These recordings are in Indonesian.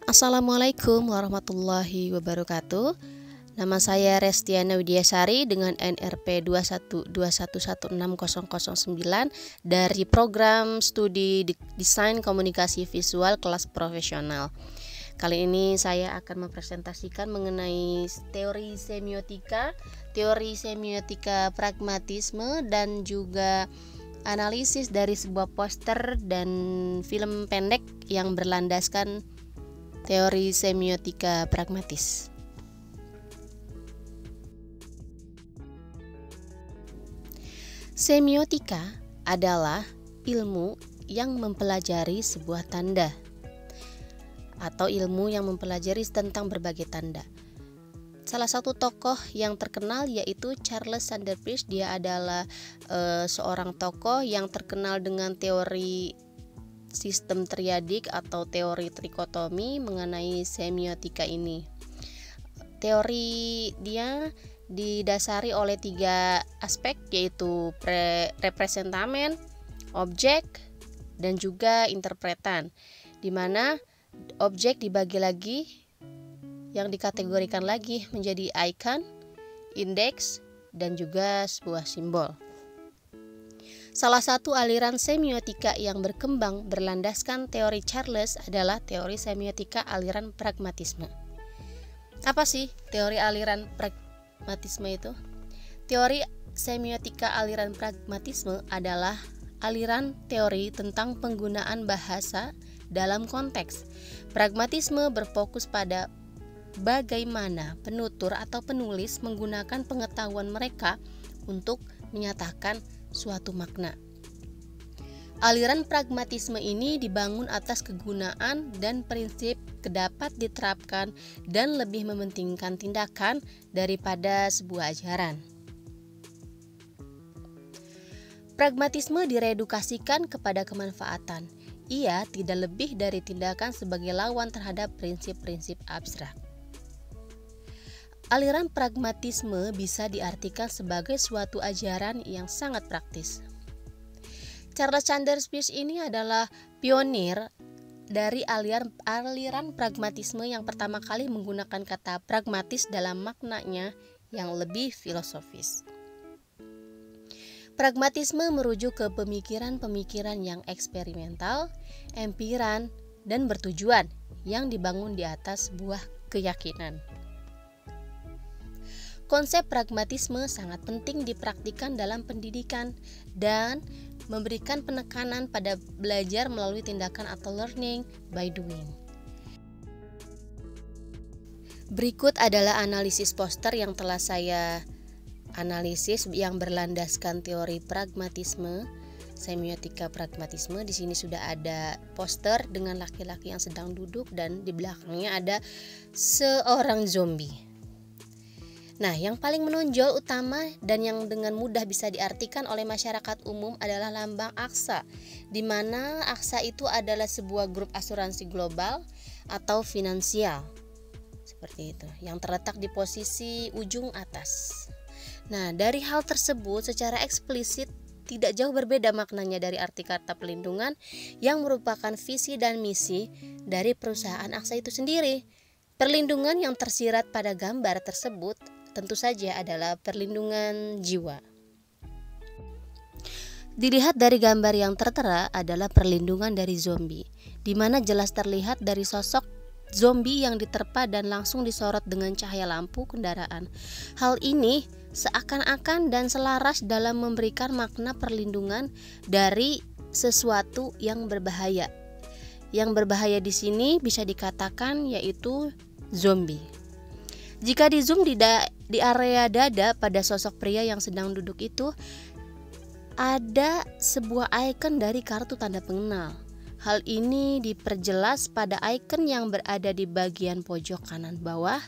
Assalamualaikum warahmatullahi wabarakatuh. Nama saya Restiana Widiasari dengan NRP 212116009 dari program studi Desain Komunikasi Visual kelas profesional. Kali ini saya akan mempresentasikan mengenai teori semiotika pragmatisme dan juga analisis dari sebuah poster dan film pendek yang berlandaskan teori semiotika pragmatis. Semiotika adalah ilmu yang mempelajari sebuah tanda atau ilmu yang mempelajari tentang berbagai tanda. Salah satu tokoh yang terkenal yaitu Charles Sanders Peirce. Dia adalah seorang tokoh yang terkenal dengan teori sistem triadik atau teori trikotomi mengenai semiotika ini. Teori dia didasari oleh 3 aspek, yaitu representamen, objek, dan juga interpretan, di mana objek dibagi lagi yang dikategorikan lagi menjadi icon, indeks, dan juga sebuah simbol. Salah satu aliran semiotika yang berkembang berlandaskan teori Charles adalah teori semiotika aliran pragmatisme. Apa sih teori aliran pragmatisme itu? Teori semiotika aliran pragmatisme adalah aliran teori tentang penggunaan bahasa dalam konteks. Pragmatisme berfokus pada bagaimana penutur atau penulis menggunakan pengetahuan mereka untuk menyatakan suatu makna. Aliran pragmatisme ini dibangun atas kegunaan dan prinsip dapat diterapkan dan lebih mementingkan tindakan daripada sebuah ajaran. Pragmatisme diredukasikan kepada kemanfaatan. Ia tidak lebih dari tindakan sebagai lawan terhadap prinsip-prinsip abstrak. Aliran pragmatisme bisa diartikan sebagai suatu ajaran yang sangat praktis. Charles Sanders Peirce ini adalah pionir dari aliran pragmatisme yang pertama kali menggunakan kata pragmatis dalam maknanya yang lebih filosofis. Pragmatisme merujuk ke pemikiran-pemikiran yang eksperimental, empiran, dan bertujuan yang dibangun di atas sebuah keyakinan. Konsep pragmatisme sangat penting dipraktikkan dalam pendidikan dan memberikan penekanan pada belajar melalui tindakan atau learning by doing. Berikut adalah analisis poster yang telah saya analisis yang berlandaskan teori pragmatisme, semiotika pragmatisme. Di sini sudah ada poster dengan laki-laki yang sedang duduk dan di belakangnya ada seorang zombie. Nah, yang paling menonjol utama dan yang dengan mudah bisa diartikan oleh masyarakat umum adalah lambang AXA, di mana AXA itu adalah sebuah grup asuransi global atau finansial. Seperti itu, yang terletak di posisi ujung atas. Nah, dari hal tersebut secara eksplisit tidak jauh berbeda maknanya dari arti kata pelindungan yang merupakan visi dan misi dari perusahaan AXA itu sendiri. Perlindungan yang tersirat pada gambar tersebut tentu saja adalah perlindungan jiwa. Dilihat dari gambar yang tertera adalah perlindungan dari zombie, di mana jelas terlihat dari sosok zombie yang diterpa dan langsung disorot dengan cahaya lampu kendaraan. Hal ini seakan-akan dan selaras dalam memberikan makna perlindungan dari sesuatu yang berbahaya. Yang berbahaya di sini bisa dikatakan yaitu zombie. Jika di zoom di area dada pada sosok pria yang sedang duduk itu ada sebuah ikon dari kartu tanda pengenal. Hal ini diperjelas pada ikon yang berada di bagian pojok kanan bawah,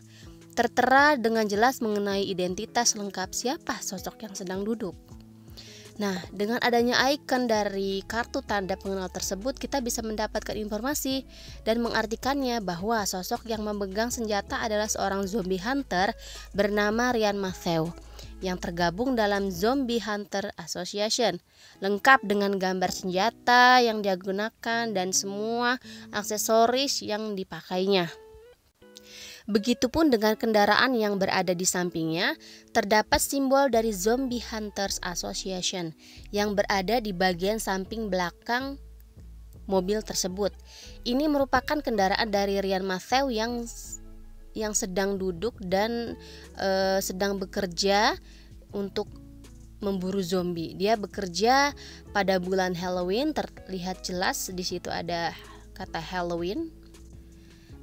tertera dengan jelas mengenai identitas lengkap siapa sosok yang sedang duduk. Nah, dengan adanya ikon dari kartu tanda pengenal tersebut, kita bisa mendapatkan informasi dan mengartikannya bahwa sosok yang memegang senjata adalah seorang zombie hunter bernama Ryan Matthew. yang tergabung dalam Zombie Hunter Association, lengkap dengan gambar senjata yang dia gunakan dan semua aksesoris yang dipakainya. Begitupun dengan kendaraan yang berada di sampingnya, terdapat simbol dari Zombie Hunters Association yang berada di bagian samping belakang mobil tersebut. Ini merupakan kendaraan dari Ryan Matthew yang sedang duduk dan sedang bekerja untuk memburu zombie. Dia bekerja pada bulan Halloween, terlihat jelas di situ ada kata Halloween.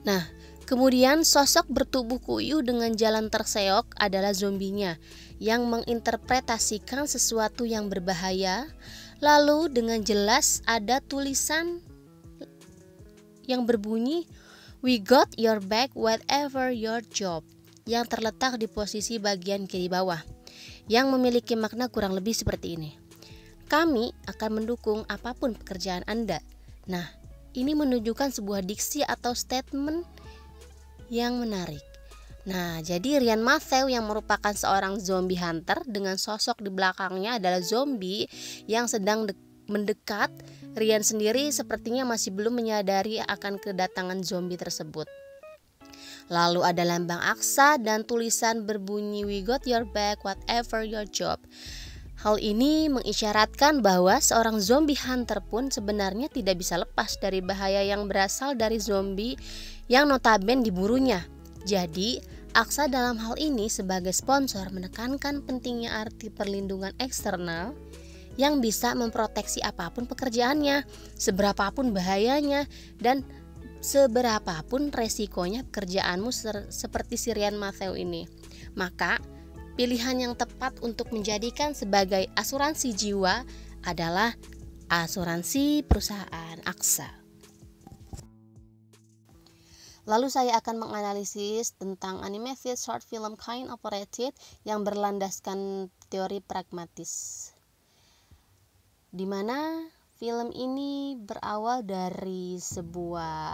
Nah, kemudian sosok bertubuh kuyu dengan jalan terseok adalah zombinya yang menginterpretasikan sesuatu yang berbahaya. Lalu dengan jelas ada tulisan yang berbunyi "We got your back whatever your job" yang terletak di posisi bagian kiri bawah, yang memiliki makna kurang lebih seperti ini: kami akan mendukung apapun pekerjaan Anda. Nah, ini menunjukkan sebuah diksi atau statement yang menarik. Nah, jadi Ryan Matthew yang merupakan seorang zombie hunter dengan sosok di belakangnya adalah zombie yang sedang mendekat. Ryan sendiri sepertinya masih belum menyadari akan kedatangan zombie tersebut. Lalu ada lambang aksa dan tulisan berbunyi "We got your back whatever your job". Hal ini mengisyaratkan bahwa seorang zombie hunter pun sebenarnya tidak bisa lepas dari bahaya yang berasal dari zombie yang notabene diburunya. Jadi, aksa dalam hal ini sebagai sponsor menekankan pentingnya arti perlindungan eksternal yang bisa memproteksi apapun pekerjaannya, seberapapun bahayanya, dan seberapapun resikonya pekerjaanmu seperti si Ryan Matthew ini. Maka, pilihan yang tepat untuk menjadikan sebagai asuransi jiwa adalah asuransi perusahaan aksa. Lalu saya akan menganalisis tentang animated short film Coin Operated yang berlandaskan teori pragmatis, di mana film ini berawal dari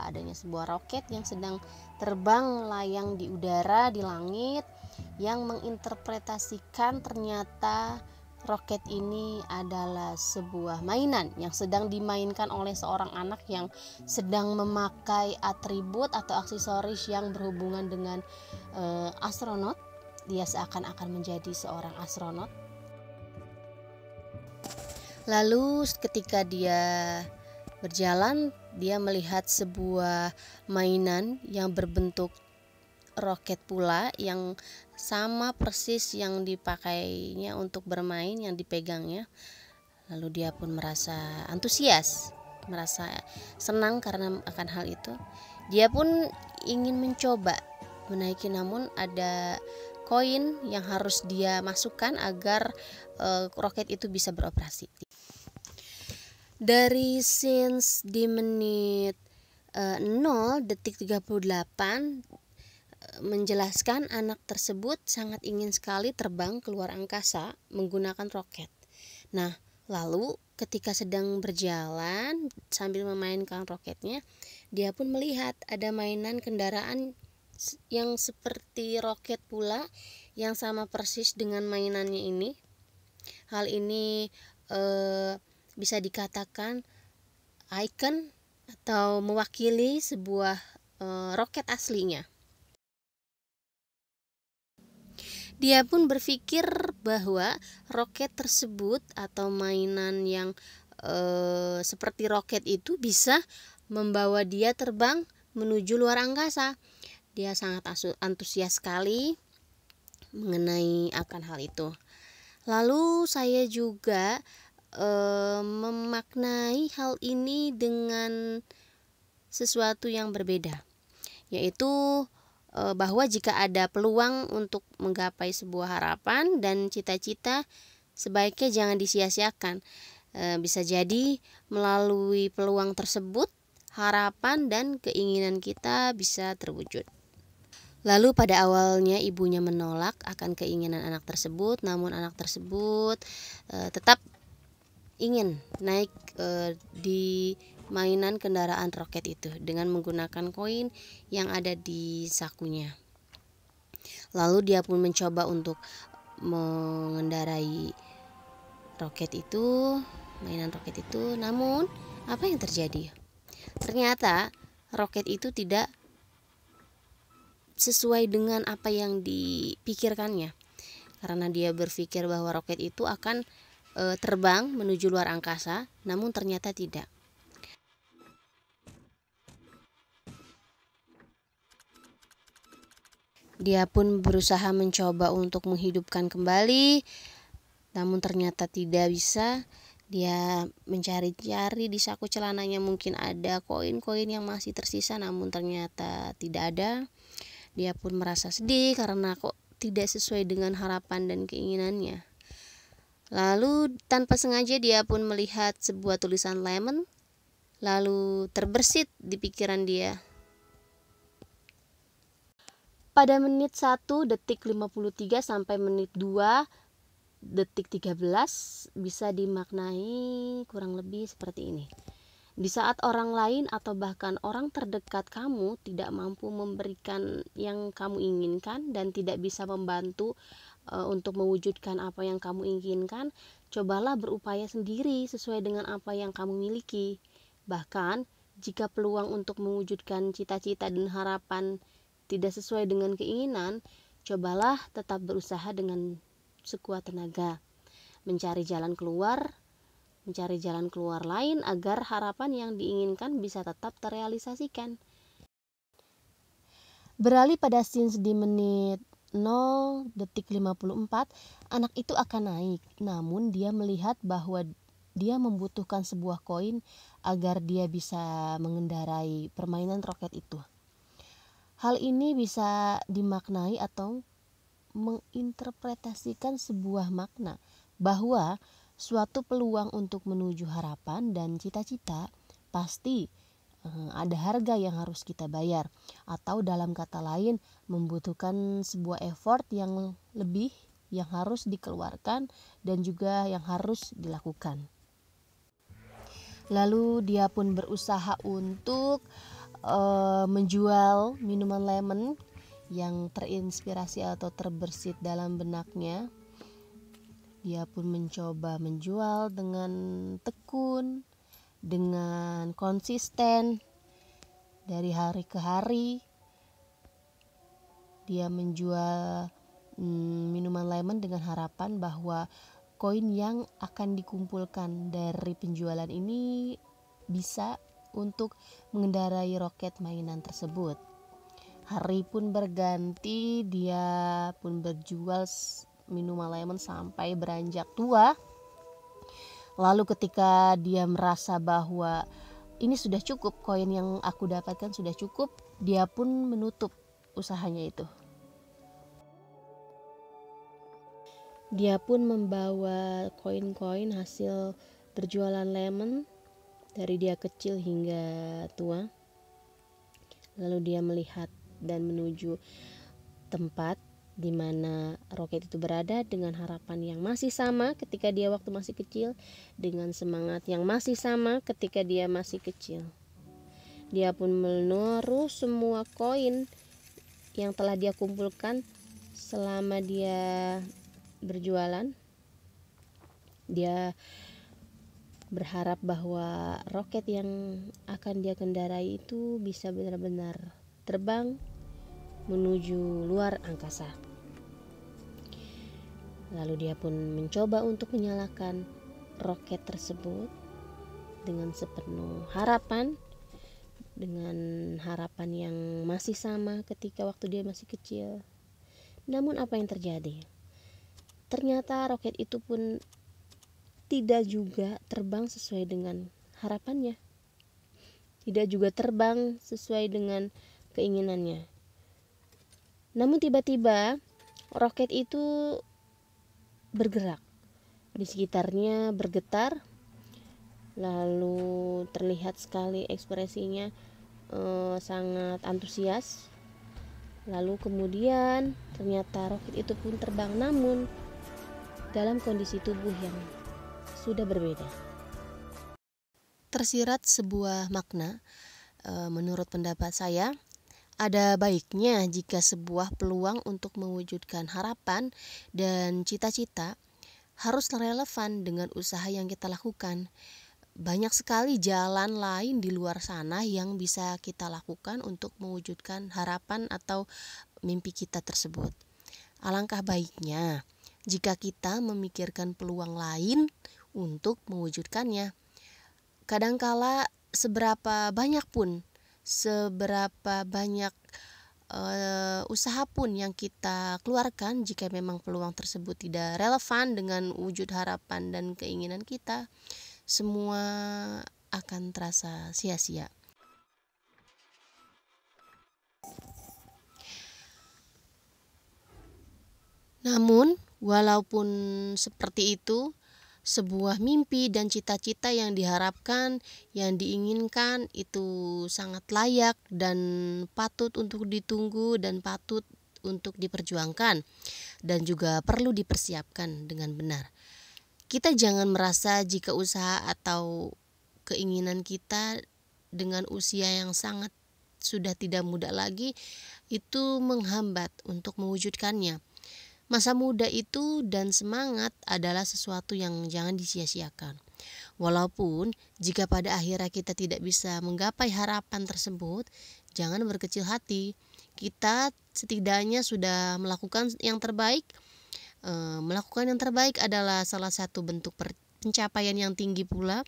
adanya sebuah roket yang sedang terbang layang di udara di langit, yang menginterpretasikan ternyata roket ini adalah sebuah mainan yang sedang dimainkan oleh seorang anak yang sedang memakai atribut atau aksesoris yang berhubungan dengan astronot. Dia seakan-akan menjadi seorang astronot. Lalu ketika dia berjalan, dia melihat sebuah mainan yang berbentuk roket pula, yang sama persis yang dipakainya untuk bermain, yang dipegangnya. Lalu dia pun merasa antusias, merasa senang karena akan hal itu. Dia pun ingin mencoba menaiki, namun ada koin yang harus dia masukkan agar roket itu bisa beroperasi. Dari scenes di menit 0 detik 38 menjelaskan anak tersebut sangat ingin sekali terbang keluar angkasa menggunakan roket. Nah, lalu ketika sedang berjalan sambil memainkan roketnya, dia pun melihat ada mainan kendaraan yang seperti roket pula, yang sama persis dengan mainannya ini. Hal ini bisa dikatakan icon atau mewakili sebuah roket aslinya. Dia pun berpikir bahwa roket tersebut atau mainan yang seperti roket itu bisa membawa dia terbang menuju luar angkasa. Dia sangat antusias sekali mengenai akan hal itu. Lalu saya juga memaknai hal ini dengan sesuatu yang berbeda, yaitu bahwa jika ada peluang untuk menggapai sebuah harapan dan cita-cita, sebaiknya jangan disia-siakan. Bisa jadi melalui peluang tersebut, harapan dan keinginan kita bisa terwujud. Lalu pada awalnya ibunya menolak akan keinginan anak tersebut, namun anak tersebut tetap ingin naik di mainan kendaraan roket itu dengan menggunakan koin yang ada di sakunya. Lalu dia pun mencoba untuk mengendarai mainan roket itu. Namun apa yang terjadi? Ternyata roket itu tidak sesuai dengan apa yang dipikirkannya, karena dia berpikir bahwa roket itu akan terbang menuju luar angkasa, namun ternyata tidak. Dia pun berusaha mencoba untuk menghidupkan kembali, namun ternyata tidak bisa. Dia mencari-cari di saku celananya, mungkin ada koin-koin yang masih tersisa, namun ternyata tidak ada. Dia pun merasa sedih karena kok tidak sesuai dengan harapan dan keinginannya. Lalu tanpa sengaja dia pun melihat sebuah tulisan lemon, lalu terbersit di pikiran dia. Pada menit 1 detik 53 sampai menit 2 detik 13 bisa dimaknai kurang lebih seperti ini. Di saat orang lain atau bahkan orang terdekat kamu tidak mampu memberikan yang kamu inginkan dan tidak bisa membantu untuk mewujudkan apa yang kamu inginkan, cobalah berupaya sendiri sesuai dengan apa yang kamu miliki. Bahkan jika peluang untuk mewujudkan cita-cita dan harapan tidak sesuai dengan keinginan, cobalah tetap berusaha dengan sekuat tenaga, mencari jalan keluar lain agar harapan yang diinginkan bisa tetap terrealisasikan. Beralih pada scenes di menit 0 detik 54, anak itu akan naik, namun dia melihat bahwa dia membutuhkan sebuah koin agar dia bisa mengendarai permainan roket itu. Hal ini bisa dimaknai atau menginterpretasikan sebuah makna bahwa suatu peluang untuk menuju harapan dan cita-cita pasti ada harga yang harus kita bayar, atau dalam kata lain membutuhkan sebuah effort yang lebih yang harus dikeluarkan dan juga yang harus dilakukan. Lalu dia pun berusaha untuk menjual minuman lemon yang terinspirasi atau terbersit dalam benaknya. Dia pun mencoba menjual dengan tekun, dengan konsisten. Dari hari ke hari dia menjual minuman lemon dengan harapan bahwa koin yang akan dikumpulkan dari penjualan ini bisa untuk mengendarai roket mainan tersebut. Hari pun berganti, dia pun berjual minuman lemon sampai beranjak tua. Lalu ketika dia merasa bahwa ini sudah cukup, koin yang aku dapatkan sudah cukup, dia pun menutup usahanya itu. Dia pun membawa koin-koin hasil berjualan lemon dari dia kecil hingga tua. Lalu dia melihat dan menuju tempat di mana roket itu berada dengan harapan yang masih sama ketika dia waktu masih kecil, dengan semangat yang masih sama ketika dia masih kecil. Dia pun menaruh semua koin yang telah dia kumpulkan selama dia berjualan. Dia berharap bahwa roket yang akan dia kendarai itu bisa benar-benar terbang menuju luar angkasa. Lalu dia pun mencoba untuk menyalakan roket tersebut dengan sepenuh harapan, dengan harapan yang masih sama ketika waktu dia masih kecil. Namun apa yang terjadi? Ternyata roket itu pun tidak juga terbang sesuai dengan harapannya, tidak juga terbang sesuai dengan keinginannya. Namun tiba-tiba roket itu bergerak, di sekitarnya bergetar, lalu terlihat sekali ekspresinya sangat antusias. Lalu kemudian ternyata roket itu pun terbang, namun dalam kondisi tubuh yang sudah berbeda. Tersirat sebuah makna menurut pendapat saya. Ada baiknya jika sebuah peluang untuk mewujudkan harapan dan cita-cita harus relevan dengan usaha yang kita lakukan. Banyak sekali jalan lain di luar sana yang bisa kita lakukan untuk mewujudkan harapan atau mimpi kita tersebut. Alangkah baiknya jika kita memikirkan peluang lain untuk mewujudkannya. Kadangkala seberapa banyak usaha pun yang kita keluarkan, jika memang peluang tersebut tidak relevan dengan wujud harapan dan keinginan kita, semua akan terasa sia-sia. Namun, walaupun seperti itu, sebuah mimpi dan cita-cita yang diharapkan, yang diinginkan itu sangat layak dan patut untuk ditunggu dan patut untuk diperjuangkan dan juga perlu dipersiapkan dengan benar. Kita jangan merasa jika usaha atau keinginan kita dengan usia yang sangat sudah tidak muda lagi itu menghambat untuk mewujudkannya. Masa muda itu dan semangat adalah sesuatu yang jangan disia-siakan. Walaupun jika pada akhirnya kita tidak bisa menggapai harapan tersebut, jangan berkecil hati. Kita setidaknya sudah melakukan yang terbaik. Melakukan yang terbaik adalah salah satu bentuk pencapaian yang tinggi pula.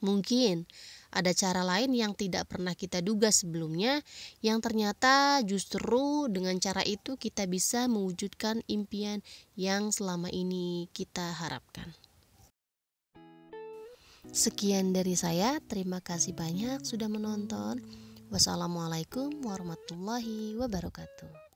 Mungkin ada cara lain yang tidak pernah kita duga sebelumnya, yang ternyata justru dengan cara itu kita bisa mewujudkan impian yang selama ini kita harapkan. Sekian dari saya, terima kasih banyak sudah menonton. Wassalamualaikum warahmatullahi wabarakatuh.